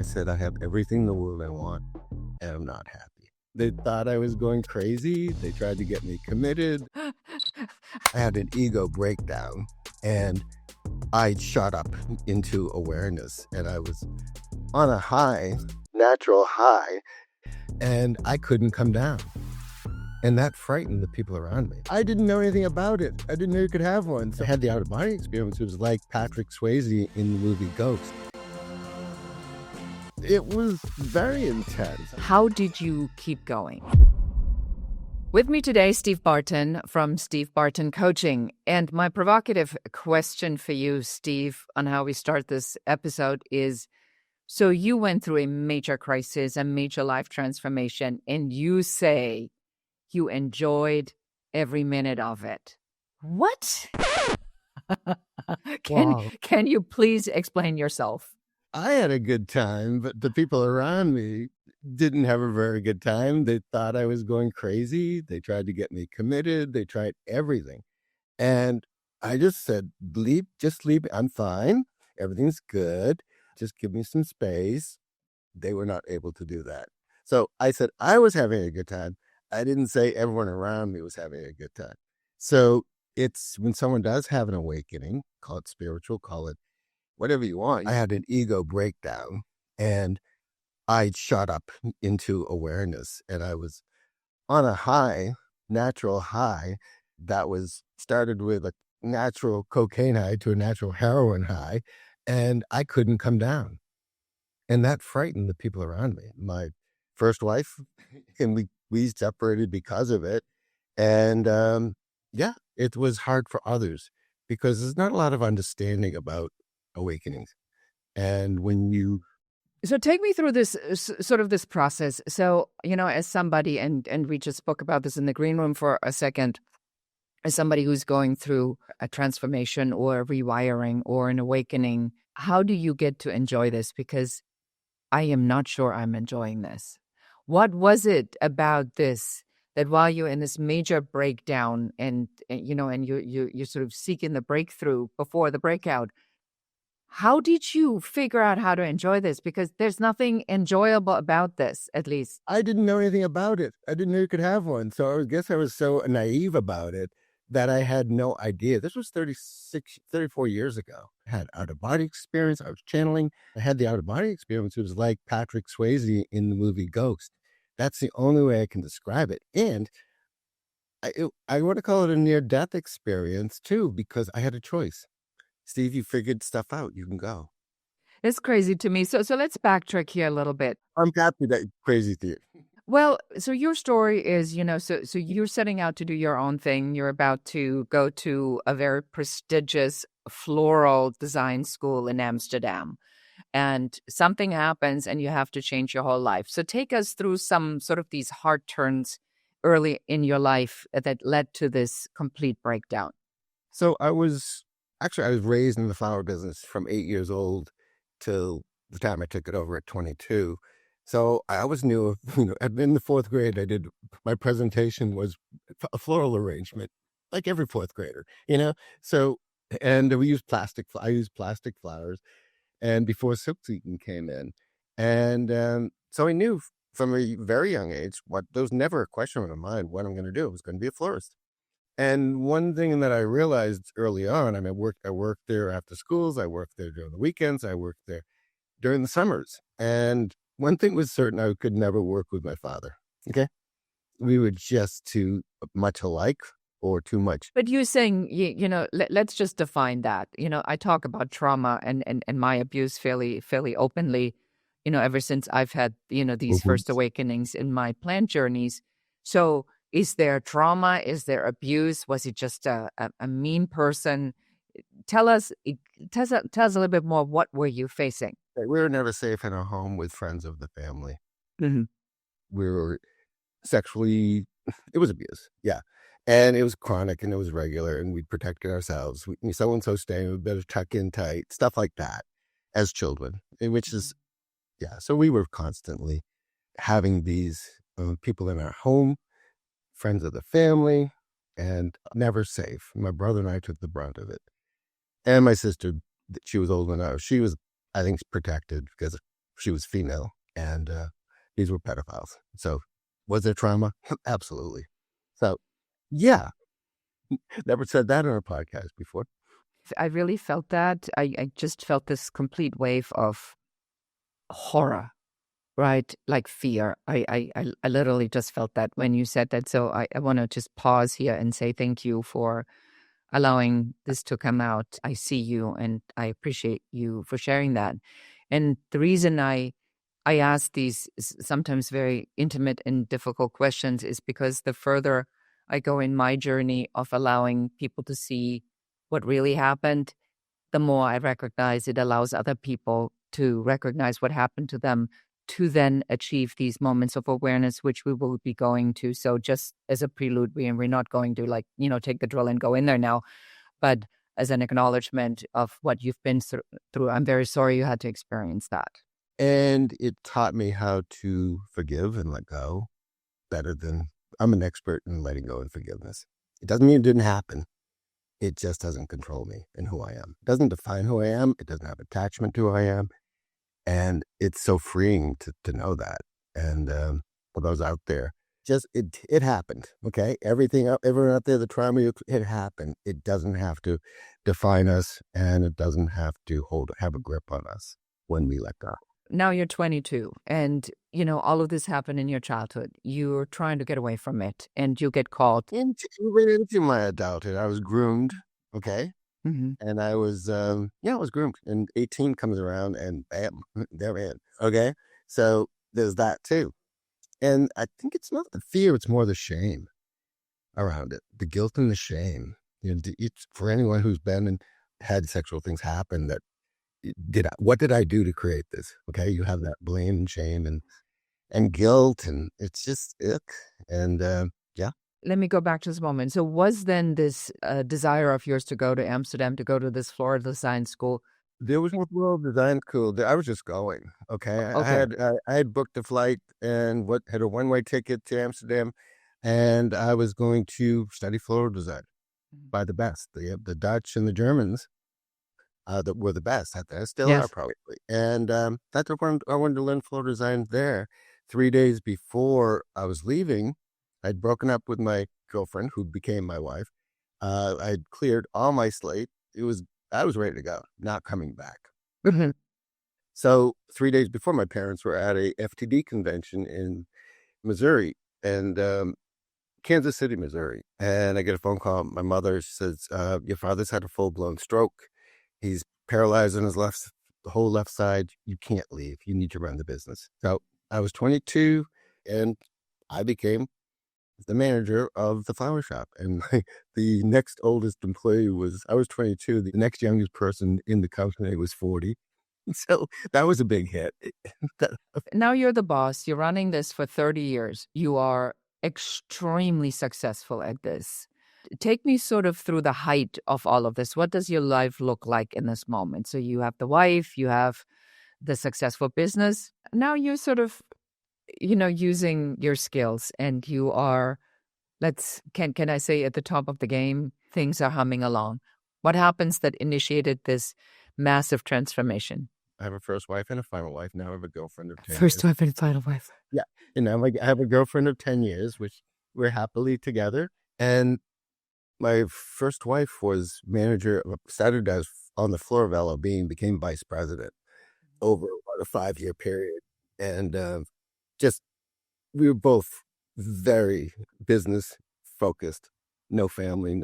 I said, I have everything in the world I want, and I'm not happy. They thought I was going crazy. They tried to get me committed. I had an ego breakdown, and I shot up into awareness, and I was on a high, natural high, and I couldn't come down. And that frightened the people around me. I didn't know anything about it. I didn't know you could have one. So I had the out-of-body experience. It was like Patrick Swayze in the movie Ghost. It was very intense. How did you keep going? With me today, Steve Barton from Steve Barton Coaching. And my provocative question for you, Steve, on how we start this episode is, so you went through a major crisis, a major life transformation, and you say you enjoyed every minute of it. What? Can you please explain yourself? I had a good time, but the people around me didn't have a very good time. They thought I was going crazy. They tried to get me committed. They tried everything. And I just said, just leave. I'm fine. Everything's good. Just give me some space. They were not able to do that. So I said, I was having a good time. I didn't say everyone around me was having a good time. So it's when someone does have an awakening, call it spiritual, call it whatever you want. I had an ego breakdown, and I shot up into awareness, and I was on a high, natural high that was started with a natural cocaine high to a natural heroin high, and I couldn't come down. And that frightened the people around me. My first wife, and we separated because of it. And it was hard for others because there's not a lot of understanding about awakenings. And when you... So take me through this sort of this process. So, as somebody, and we just spoke about this in the green room for a second, as somebody who's going through a transformation or a rewiring or an awakening, how do you get to enjoy this? Because I am not sure I'm enjoying this. What was it about this that while you're in this major breakdown and you're sort of seeking the breakthrough before the breakout, how did you figure out how to enjoy this? Because there's nothing enjoyable about this, at least. I didn't know anything about it. I didn't know you could have one. So I guess I was so naive about it that I had no idea. This was 34 years ago. I had out-of-body experience. I was channeling. I had the out-of-body experience. It was like Patrick Swayze in the movie Ghost. That's the only way I can describe it. And I want to call it a near-death experience, too, because I had a choice. Steve, you figured stuff out. You can go. It's crazy to me. So let's backtrack here a little bit. I'm happy that crazy to you. Well, so your story is, so you're setting out to do your own thing. You're about to go to a very prestigious floral design school in Amsterdam. And something happens and you have to change your whole life. So take us through some sort of these hard turns early in your life that led to this complete breakdown. So I was raised in the flower business from 8 years old till the time I took it over at 22. So I always knew, in the fourth grade, my presentation was a floral arrangement, like every fourth grader, So, and I used plastic flowers, and before silk screen came in. And so I knew from a very young age, there was never a question in my mind what I'm going to do. I was going to be a florist. And one thing that I realized early on, I worked there after schools, I worked there during the weekends, I worked there during the summers. And one thing was certain, I could never work with my father. Okay. We were just too much alike or too much. But you're saying, let's just define that. I talk about trauma and my abuse fairly openly, ever since I've had, these first awakenings in my plant journeys. So is there trauma? Is there abuse? Was it just a mean person? Tell us a little bit more. What were you facing? We were never safe in a home with friends of the family. Mm-hmm. We were sexually, it was abuse. Yeah. And it was chronic and it was regular, and we protected ourselves. So-and-so staying, we better tuck in tight, stuff like that as children, which is, yeah. So we were constantly having these people in our home, friends of the family, and never safe. My brother and I took the brunt of it. And my sister, she was old enough. She was, I think, protected because She was female, and these were pedophiles. So was there trauma? Absolutely. So yeah, never said that on a podcast before. I really felt that. I just felt this complete wave of horror, right? Like fear. I literally just felt that when you said that. So I want to just pause here and say thank you for allowing this to come out. I see you and I appreciate you for sharing that. And the reason I ask these sometimes very intimate and difficult questions is because the further I go in my journey of allowing people to see what really happened, the more I recognize it allows other people to recognize what happened to them to then achieve these moments of awareness, which we will be going to. So just as a prelude, we're not going to take the drill and go in there now, but as an acknowledgement of what you've been through. I'm very sorry you had to experience that. And it taught me how to forgive and let go better than I'm an expert in letting go and forgiveness. It doesn't mean it didn't happen. It just doesn't control me and who I am. It doesn't define who I am. It doesn't have attachment to who I am. And it's so freeing to know that. And for those out there, just it happened. Okay. Everyone out there, the trauma, it happened. It doesn't have to define us, and it doesn't have to have a grip on us when we let go. Now you're 22 and, all of this happened in your childhood. You're trying to get away from it and you get caught. Into my adulthood, I was groomed. Okay. Mm-hmm. And I was, I was groomed. And 18 comes around and bam, they're in. Okay. So there's that too. And I think it's not the fear, it's more the shame around it. The guilt and the shame. It's for anyone who's been and had sexual things happen that, what did I do to create this? Okay. You have that blame and shame and guilt, and it's just ick. And yeah. Let me go back to this moment. So was then this desire of yours to go to Amsterdam, to go to this Florida design school? There was no world design school. I was just going. Okay. Okay. I had booked a flight and had a one-way ticket to Amsterdam, and I was going to study floral design by the best. The Dutch and the Germans that were the best at that, still Yes. are probably. And that's what I wanted to learn floral design there. 3 days before I was leaving, I'd broken up with my girlfriend, who became my wife. I'd cleared all my slate. I was ready to go, not coming back. Mm-hmm. So 3 days before, my parents were at a FTD convention in Missouri, and Kansas City, Missouri. And I get a phone call. My mother says, your father's had a full-blown stroke. He's paralyzed on the whole left side. You can't leave. You need to run the business. So I was 22, and I became the manager of the flower shop. And the next oldest employee I was 22. The next youngest person in the company was 40. So that was a big hit. Now you're the boss. You're running this for 30 years. You are extremely successful at this. Take me sort of through the height of all of this. What does your life look like in this moment? So you have the wife, you have the successful business. Now you're sort of, using your skills, and you are, can I say, at the top of the game? Things are humming along. What happens that initiated this massive transformation? I have a first wife and a final wife. Now I have a girlfriend of 10 years. First wife and final wife. Yeah. And now I have a girlfriend of 10 years, which we're happily together. And my first wife was manager, started as on the floor of LOB and became vice president over about a 5-year period. And we were both very business focused, no family.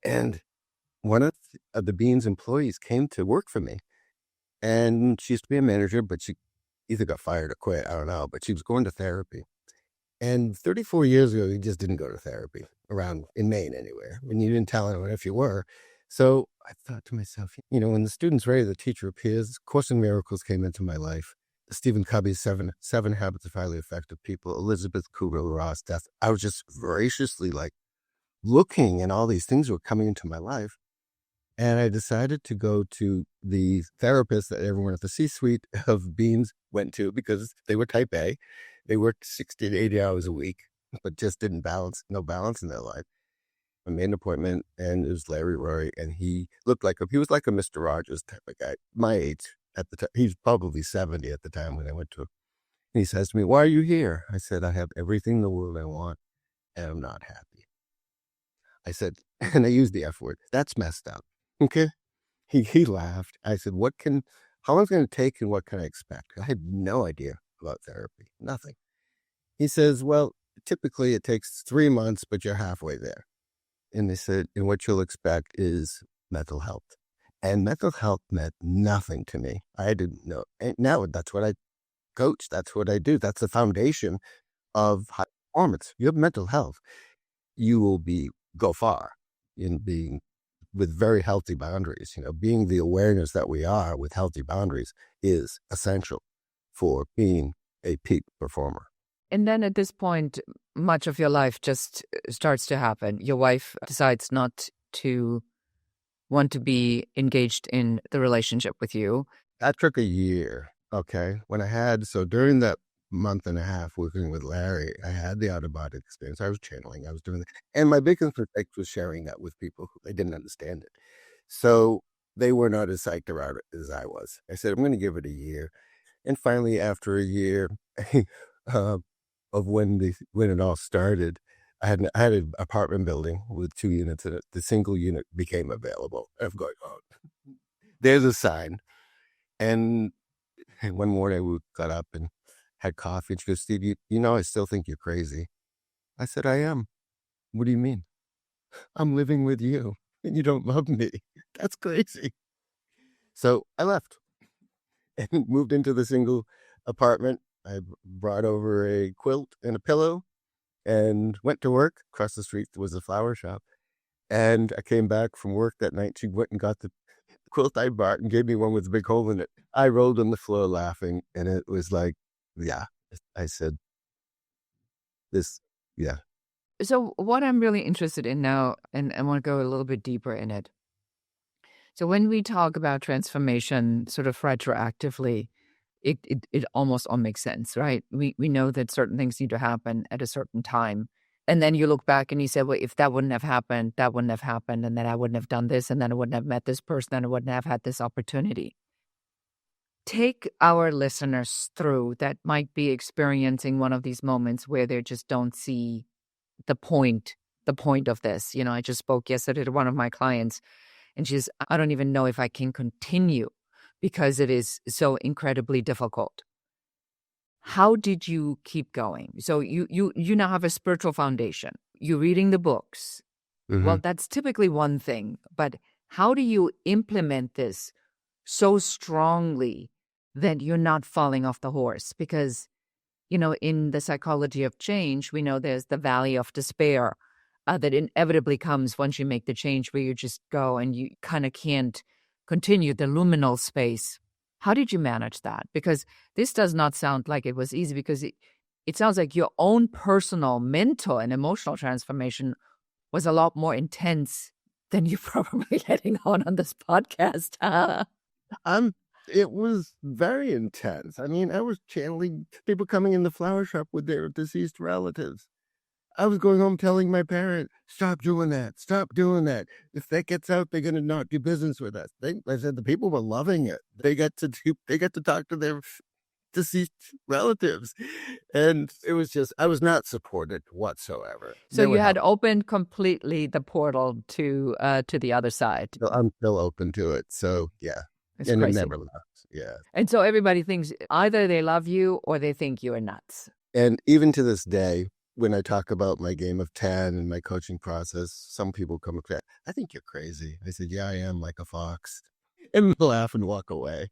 And one of the Bean's employees came to work for me. And she used to be a manager, but she either got fired or quit. I don't know. But she was going to therapy. And 34 years ago, you just didn't go to therapy around in Maine anywhere. And you didn't tell anyone if you were. So I thought to myself, when the student's ready, the teacher appears. Course in Miracles came into my life. Stephen Covey's Seven Habits of Highly Effective People, Elizabeth Kubler-Ross' death. I was just voraciously looking, and all these things were coming into my life. And I decided to go to the therapist that everyone at the C-suite of Beans went to, because they were type A. They worked 60 to 80 hours a week, but just no balance in their life. I made an appointment, and it was Larry Roy, and he was like a Mr. Rogers type of guy, my age. at the time. He's probably 70 at the time when I went to him. And he says to me, "Why are you here?" I said, "I have everything in the world I want, and I'm not happy." I said, and I used the F word. "That's messed up." Okay. He laughed. I said, how long is it going to take and what can I expect? I had no idea about therapy, nothing. He says, "Well, typically it takes 3 months, but you're halfway there." And they said, "And what you'll expect is mental health." And mental health meant nothing to me. I didn't know. And now that's what I coach. That's what I do. That's the foundation of high performance. You have mental health, you will go far in being with very healthy boundaries. Being the awareness that we are with healthy boundaries is essential for being a peak performer. And then at this point, much of your life just starts to happen. Your wife decides not to want to be engaged in the relationship with you. That took a year. Okay. So during that month and a half working with Larry, I had the out-of-body experience. I was channeling, I was doing that. And my biggest mistake was sharing that with people who they didn't understand it. So they were not as psyched about it as I was. I said, I'm going to give it a year. And finally, after a year of when it all started, I had an apartment building with 2 units in it. The single unit became available. I'm going, oh, there's a sign. And one morning we got up and had coffee. And she goes, "Steve, I still think you're crazy." I said, "I am." "What do you mean?" "I'm living with you and you don't love me. That's crazy." So I left and moved into the single apartment. I brought over a quilt and a pillow and went to work. Across the street was a flower shop. And I came back from work that night. She went and got the quilt I bought and gave me one with a big hole in it. I rolled on the floor laughing, and it was like, yeah. I said, yeah. So what I'm really interested in now, and I want to go a little bit deeper in it. So when we talk about transformation sort of retroactively, it almost all makes sense, right? We know that certain things need to happen at a certain time. And then you look back and you say, well, if that wouldn't have happened, that wouldn't have happened. And then I wouldn't have done this. And then I wouldn't have met this person. And I wouldn't have had this opportunity. Take our listeners through that might be experiencing one of these moments where they just don't see the point of this. I just spoke yesterday to one of my clients, and I don't even know if I can continue because it is so incredibly difficult. How did you keep going? So you now have a spiritual foundation. You're reading the books. Mm-hmm. Well, that's typically one thing, but how do you implement this so strongly that you're not falling off the horse? Because, in the psychology of change, we know there's the valley of despair that inevitably comes once you make the change, where you just go and you kind of can't continue the liminal space. How did you manage that? Because this does not sound like it was easy, because it sounds like your own personal mental and emotional transformation was a lot more intense than you're probably letting on this podcast. It was very intense. I mean, I was channeling people coming in the flower shop with their deceased relatives. I was going home telling my parents, "Stop doing that. Stop doing that. If that gets out, they're going to not do business with us." I said the people were loving it. They got to talk to their deceased relatives. And it was just, I was not supported whatsoever. So you had opened completely the portal to the other side. I'm still open to it. So yeah. It's and crazy. It never left. Yeah. And so everybody thinks either they love you or they think you are nuts. And even to this day, when I talk about my game of 10 and my coaching process, some people come up to, "I think you're crazy." I said, "Yeah, I am, like a fox," and laugh and walk away.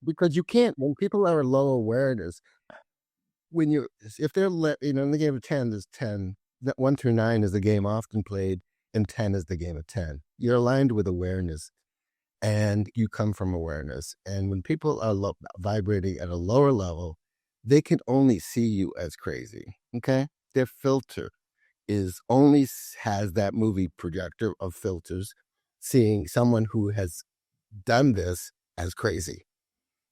Because you can't, when people are low awareness, if they're, in the game of 10, there's 10, that 1 through 9 is the game often played, and 10 is the game of 10. You're aligned with awareness, and you come from awareness. And when people are vibrating at a lower level, they can only see you as crazy. Okay. Their filter has that movie projector of filters, seeing someone who has done this as crazy.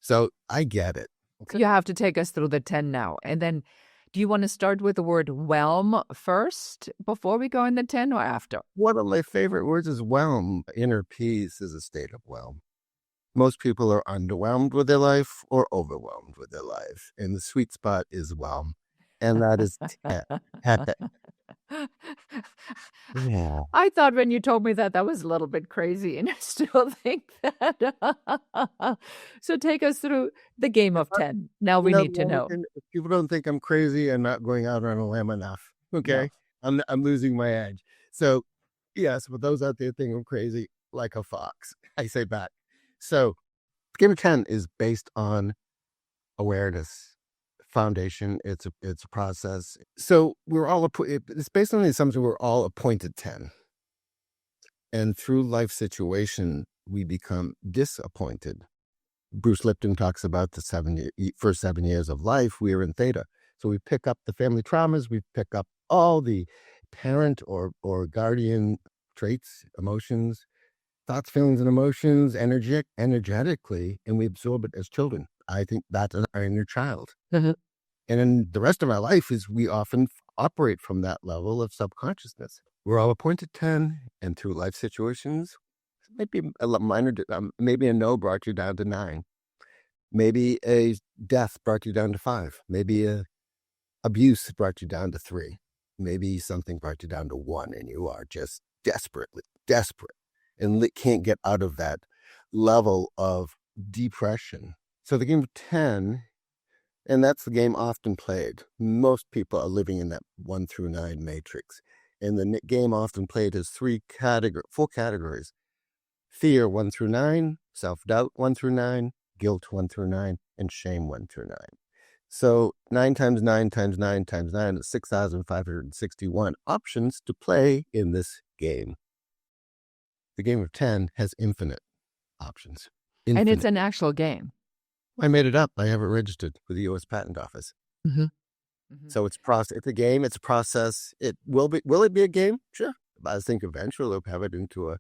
So I get it. Okay. You have to take us through the 10 now. And then do you want to start with the word whelm first before we go in the 10, or after? One of my favorite words is whelm. Inner peace is a state of whelm. Most people are underwhelmed with their life or overwhelmed with their life. And the sweet spot is whelm. And that is 10. Yeah. I thought when you told me that was a little bit crazy, and I still think that. So take us through the game of 10. Now we need to know. If people don't think I'm crazy, I'm not going out on a limb enough. Okay. No. I'm losing my edge. So yes, but those out there think I'm crazy like a fox. I say back. So the game of 10 is based on awareness foundation. It's a process. So it's based on the assumption we're all appointed 10. And through life situation, we become disappointed. Bruce Lipton talks about the first 7 years of life, we are in theta. So we pick up the family traumas, we pick up all the parent or guardian traits, emotions, thoughts, feelings, and emotions energetically, and we absorb it as children. I think that's our inner child. Mm-hmm. And in the rest of our life is we often operate from that level of subconsciousness. We're all appointed 10, and through life situations, maybe a minor, maybe a no brought you down to 9. Maybe a death brought you down to 5. Maybe a abuse brought you down to 3. Maybe something brought you down to 1, and you are just desperate and can't get out of that level of depression. So the game of 10, and that's the game often played. Most people are living in that 1 through 9 matrix. And the game often played has 4 categories. Fear 1 through 9, self-doubt 1 through 9, guilt 1 through 9, and shame 1 through 9. So 9 times 9 times 9 times 9 is 6,561 options to play in this game. The game of 10 has infinite options. Infinite. And it's an actual game. I made it up. I have it registered with the U.S. Patent Office. Mm-hmm. Mm-hmm. So it's a game. It's a process. Will it be a game? Sure. I think eventually we'll have it into a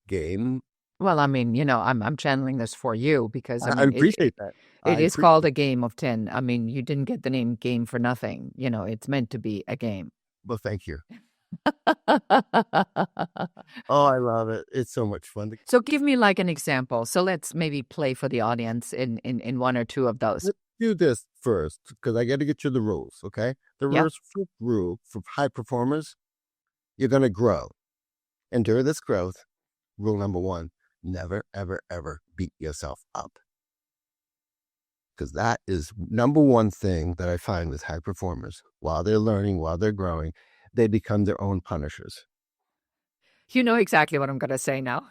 game. Well, I mean, I'm channeling this for you because I appreciate that. It is called a game of 10. I mean, you didn't get the name game for nothing. It's meant to be a game. Well, thank you. Oh, I love it. It's so much fun. So give me like an example. So let's maybe play for the audience in 1 or 2 of those. Let's do this first because I got to get you the rules, okay? The first rule for high performers, you're going to grow. And during this growth, rule number 1, never, ever, ever beat yourself up. Because that is number 1 thing that I find with high performers. While they're learning, while they're growing, they become their own punishers. You know exactly what I'm going to say now.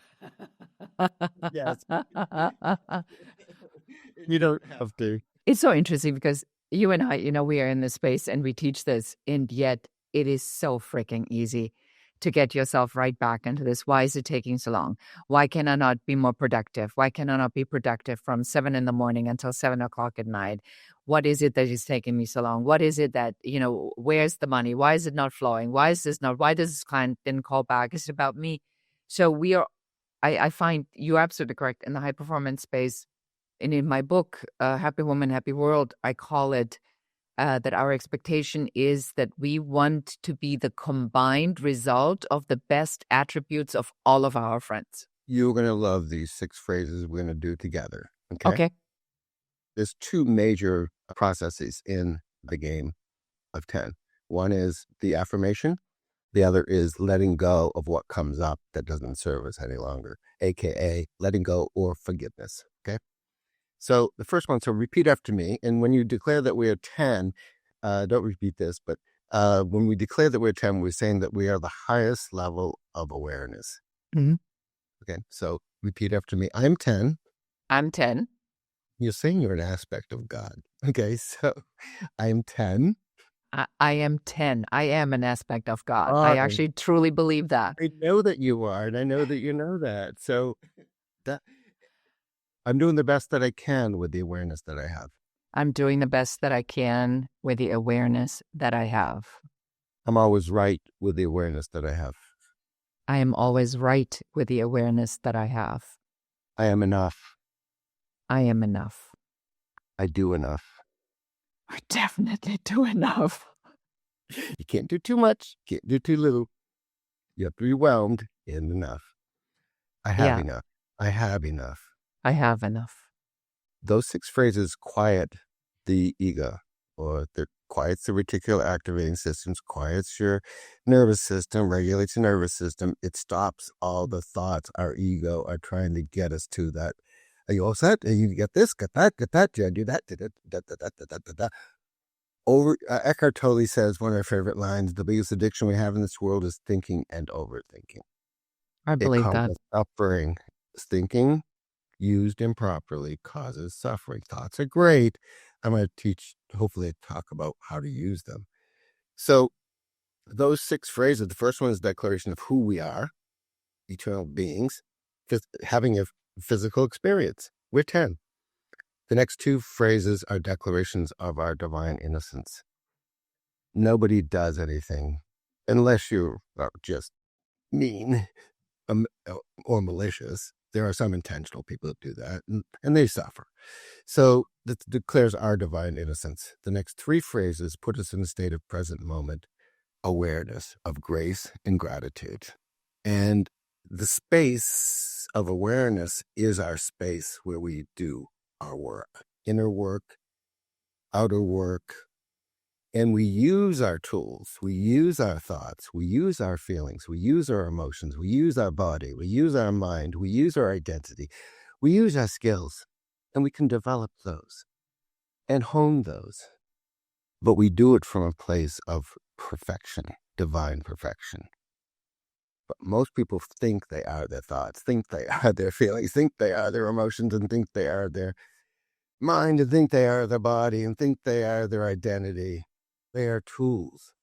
Yes. You don't have to. It's so interesting because you and I, we are in this space and we teach this, and yet it is so freaking easy to get yourself right back into this. Why is it taking so long? Why can I not be more productive? Why can I not be productive from 7 a.m. until 7 o'clock at night? What is it that is taking me so long? What is it that, where's the money? Why is it not flowing? Why does this client didn't call back? It's about me. So I find you're absolutely correct in the high performance space. And in my book, Happy Woman, Happy World, I call it that our expectation is that we want to be the combined result of the best attributes of all of our friends. You're going to love these 6 phrases we're going to do together. Okay. There's 2 major processes in the game of 10. One is the affirmation. The other is letting go of what comes up that doesn't serve us any longer, AKA letting go or forgiveness. Okay. So the first one, so repeat after me. And when you declare that we are 10, don't repeat this, but when we declare that we're 10, we're saying that we are the highest level of awareness. Mm-hmm. Okay. So repeat after me. I'm 10. I'm 10. You're saying you're an aspect of God. Okay. So I'm 10. I am 10. I am an aspect of God. I actually truly believe that. I know that you are, and I know that you know that. So I'm doing the best that I can with the awareness that I have. I'm doing the best that I can with the awareness that I have. I'm always right with the awareness that I have. I am always right with the awareness that I have. I am enough. I am enough. I do enough. I definitely do enough. You can't do too much. Can't do too little. You have to be whelmed in enough. I have enough. I have enough. I have enough. Those 6 phrases quiet the ego, or quiets the reticular activating systems, quiets your nervous system, regulates your nervous system. It stops all the thoughts our ego are trying to get us to. That, are you all set? You get this, get that, yeah, do that, da. Eckhart Tolle says, one of my favorite lines, the biggest addiction we have in this world is thinking and overthinking. I It believe that. causes suffering. Thinking used improperly causes suffering. Thoughts are great. I'm going to hopefully talk about how to use them. So those 6 phrases, the first one is a declaration of who we are, eternal beings, having a physical experience. We're 10. The next 2 phrases are declarations of our divine innocence. Nobody does anything unless you are just mean or malicious. There are some intentional people that do that, and they suffer. So that declares our divine innocence. The next 3 phrases put us in a state of present moment awareness of grace and gratitude. And the space of awareness is our space where we do our work, inner work, outer work, and we use our tools, we use our thoughts, we use our feelings, we use our emotions, we use our body, we use our mind, we use our identity, we use our skills, and we can develop those and hone those. But we do it from a place of perfection, divine perfection. But most people think they are their thoughts, think they are their feelings, think they are their emotions, and think they are their mind, and think they are their body, and think they are their identity. They are tools.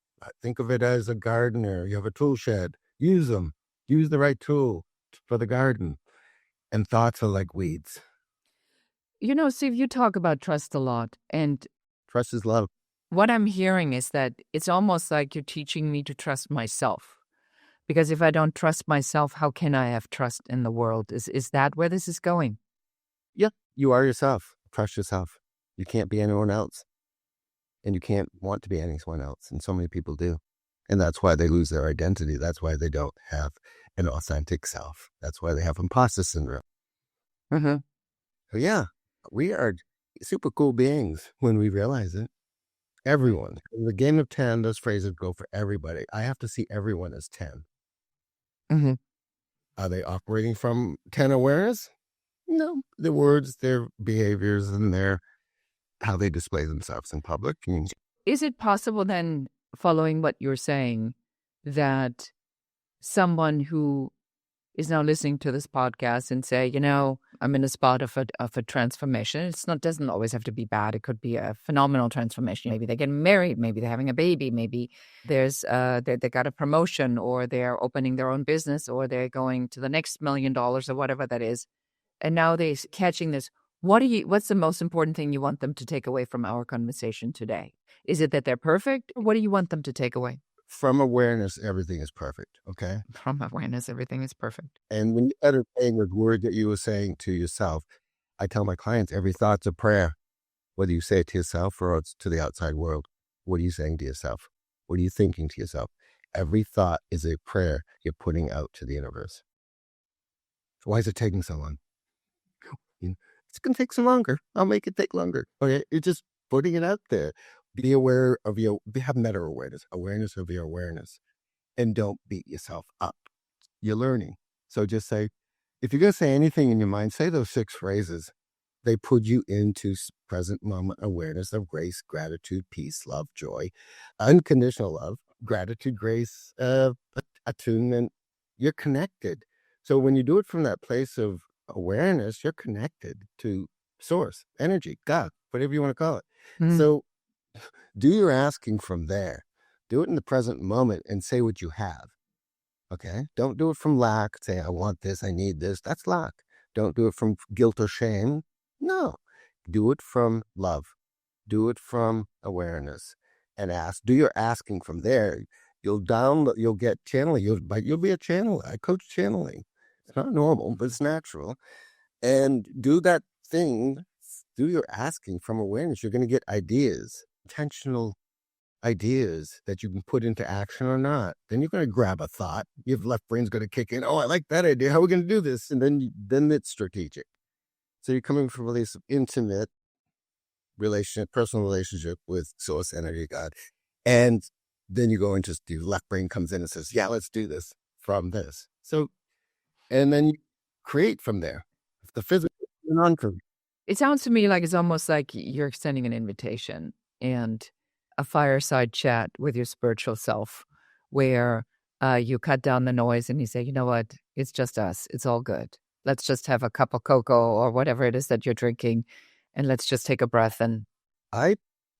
Think of it as a gardener. You have a tool shed. Use them. Use the right tool for the garden. And thoughts are like weeds. Steve, you talk about trust a lot. And trust is love. What I'm hearing is that it's almost like you're teaching me to trust myself. Because if I don't trust myself, how can I have trust in the world? Is that where this is going? Yeah, you are yourself. Trust yourself. You can't be anyone else. And you can't want to be anyone else. And so many people do. And that's why they lose their identity. That's why they don't have an authentic self. That's why they have imposter syndrome. Mm-hmm. So yeah, we are super cool beings when we realize it. Everyone. In the game of 10, those phrases go for everybody. I have to see everyone as 10. Mm-hmm. Are they operating from 10 awareness? No. Their words, their behaviors, and how they display themselves in public. Is it possible then, following what you're saying, that someone who is now listening to this podcast and say, I'm in a spot of a transformation. Doesn't always have to be bad. It could be a phenomenal transformation. Maybe they're getting married. Maybe they're having a baby. Maybe there's they got a promotion, or they're opening their own business, or they're going to the next $1 million or whatever that is. And now they're catching this. What's the most important thing you want them to take away from our conversation today? Is it that they're perfect? Or what do you want them to take away? From awareness, everything is perfect, okay? From awareness, everything is perfect. And when you entertain the word that you were saying to yourself, I tell my clients, every thought's a prayer. Whether you say it to yourself or it's to the outside world, what are you saying to yourself? What are you thinking to yourself? Every thought is a prayer you're putting out to the universe. So why is it taking so long? It's going to take some longer. I'll make it take longer. Okay, you're just putting it out there. Be aware of have meta awareness of your awareness, and don't beat yourself up. You're learning. So just say, if you're going to say anything in your mind, say those 6 phrases. They put you into present moment awareness of grace, gratitude, peace, love, joy, unconditional love, gratitude, grace, attunement. You're connected. So when you do it from that place of awareness, you're connected to source, energy, God, whatever you want to call it. Mm-hmm. So do your asking from there. Do it in the present moment and say what you have. Okay? Don't do it from lack. Say, I want this, I need this. That's lack. Don't do it from guilt or shame. No. Do it from love. Do it from awareness. And do your asking from there. You'll get channeling. You'll be a channeler. I coach channeling. It's not normal, but it's natural. And do that thing. Do your asking from awareness. You're going to get ideas, intentional ideas that you can put into action or not. Then you're going to grab a thought. Your left brain's going to kick in. Oh, I like that idea. How are we going to do this? And then it's strategic. So you're coming from a place of intimate relationship, personal relationship with source, energy, God. And then you go into the left brain comes in and says, yeah, let's do this from this. So, and then you create from there. The physical and non-physical. It sounds to me like it's almost like you're extending an invitation and a fireside chat with your spiritual self where you cut down the noise and you say, you know what, it's just us. It's all good. Let's just have a cup of cocoa or whatever it is that you're drinking, and let's just take a breath. And I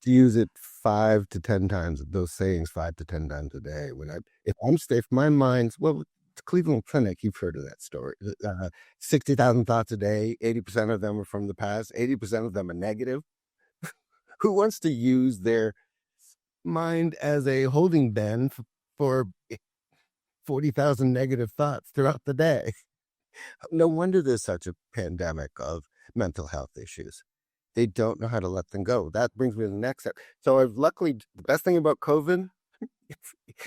use it 5 to 10 times, those sayings 5 to 10 times a day. If I'm safe, my mind's, well, the Cleveland Clinic, you've heard of that story. 60,000 thoughts a day, 80% of them are from the past, 80% of them are negative. Who wants to use their mind as a holding bin for 40,000 negative thoughts throughout the day? No wonder there's such a pandemic of mental health issues. They don't know how to let them go. That brings me to the next step. So the best thing about COVID,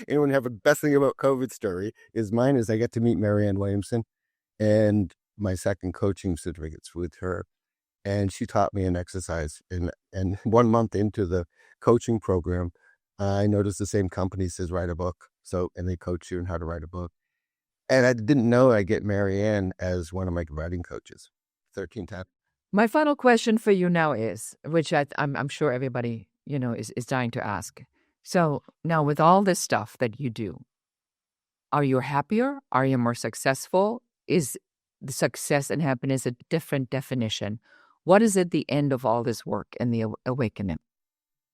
anyone have a best thing about COVID story, is mine is I get to meet Marianne Williamson, and my second coaching certificate's with her. And she taught me an exercise. And 1 month into the coaching program, I noticed the same company says write a book. And they coach you on how to write a book. And I didn't know I get Marianne as one of my writing coaches. 13 times. my final question for you now is, which I'm sure everybody, is dying to ask. So now with all this stuff that you do, are you happier? Are you more successful? Is the success and happiness a different definition? What is at the end of all this work and the awakening?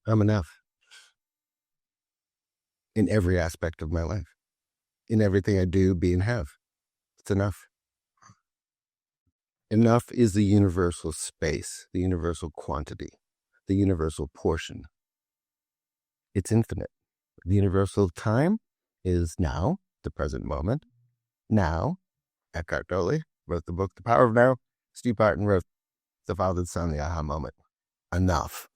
I'm enough. In every aspect of my life. In everything I do, be and have. It's enough. Enough is the universal space, the universal quantity, the universal portion. It's infinite. The universal time is now, the present moment. Now, Eckhart Tolle wrote the book, The Power of Now. Steve Barton wrote The Father, the Son, the Aha Moment. Enough.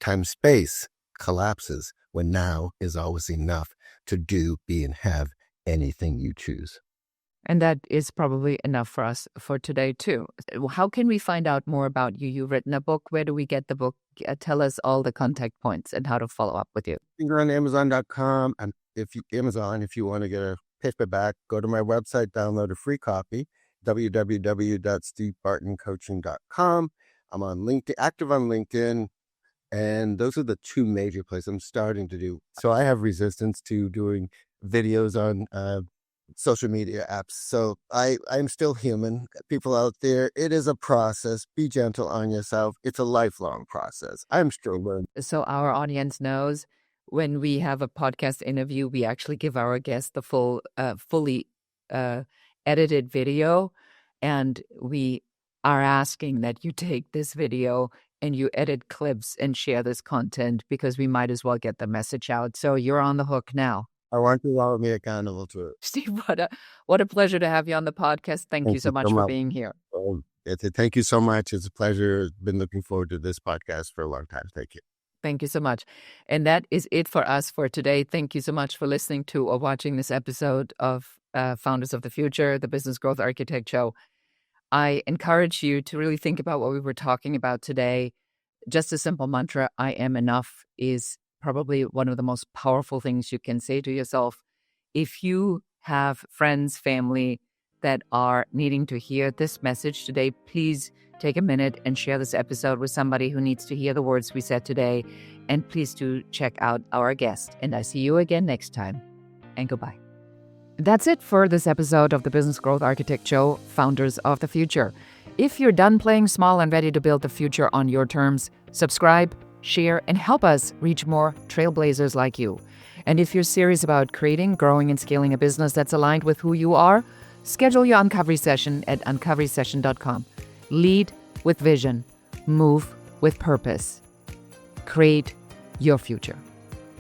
Time-space collapses when now is always enough to do, be, and have anything you choose. And that is probably enough for us for today, too. How can we find out more about you? You've written a book. Where do we get the book? Tell us all the contact points and how to follow up with you. You're on Amazon.com. And if you want to get a paperback, go to my website, download a free copy, www.stevebartoncoaching.com. I'm on LinkedIn, active on LinkedIn. And those are the two major places I'm starting to do. So I have resistance to doing videos on social media apps. So I'm still human. People out there, it is a process. Be gentle on yourself. It's a lifelong process. I'm still learning. So our audience knows when we have a podcast interview, we actually give our guests the fully edited video. And we are asking that you take this video and you edit clips and share this content because we might as well get the message out. So you're on the hook now. I want you to hold me accountable to it. Steve, what a pleasure to have you on the podcast. Thank you so much for being here. Thank you so much. It's a pleasure. Been looking forward to this podcast for a long time. Thank you. Thank you so much. And that is it for us for today. Thank you so much for listening to or watching this episode of Founders of the Future, the Business Growth Architect Show. I encourage you to really think about what we were talking about today. Just a simple mantra, I am enough, is probably one of the most powerful things you can say to yourself. If you have friends, family that are needing to hear this message today, please take a minute and share this episode with somebody who needs to hear the words we said today. And please do check out our guest. And I see you again next time. And goodbye. That's it for this episode of the Business Growth Architect Show, Founders of the Future. If you're done playing small and ready to build the future on your terms, subscribe, share, and help us reach more trailblazers like you. And if you're serious about creating, growing, and scaling a business that's aligned with who you are, schedule your Uncovery session at uncoverysession.com. Lead with vision. Move with purpose. Create your future.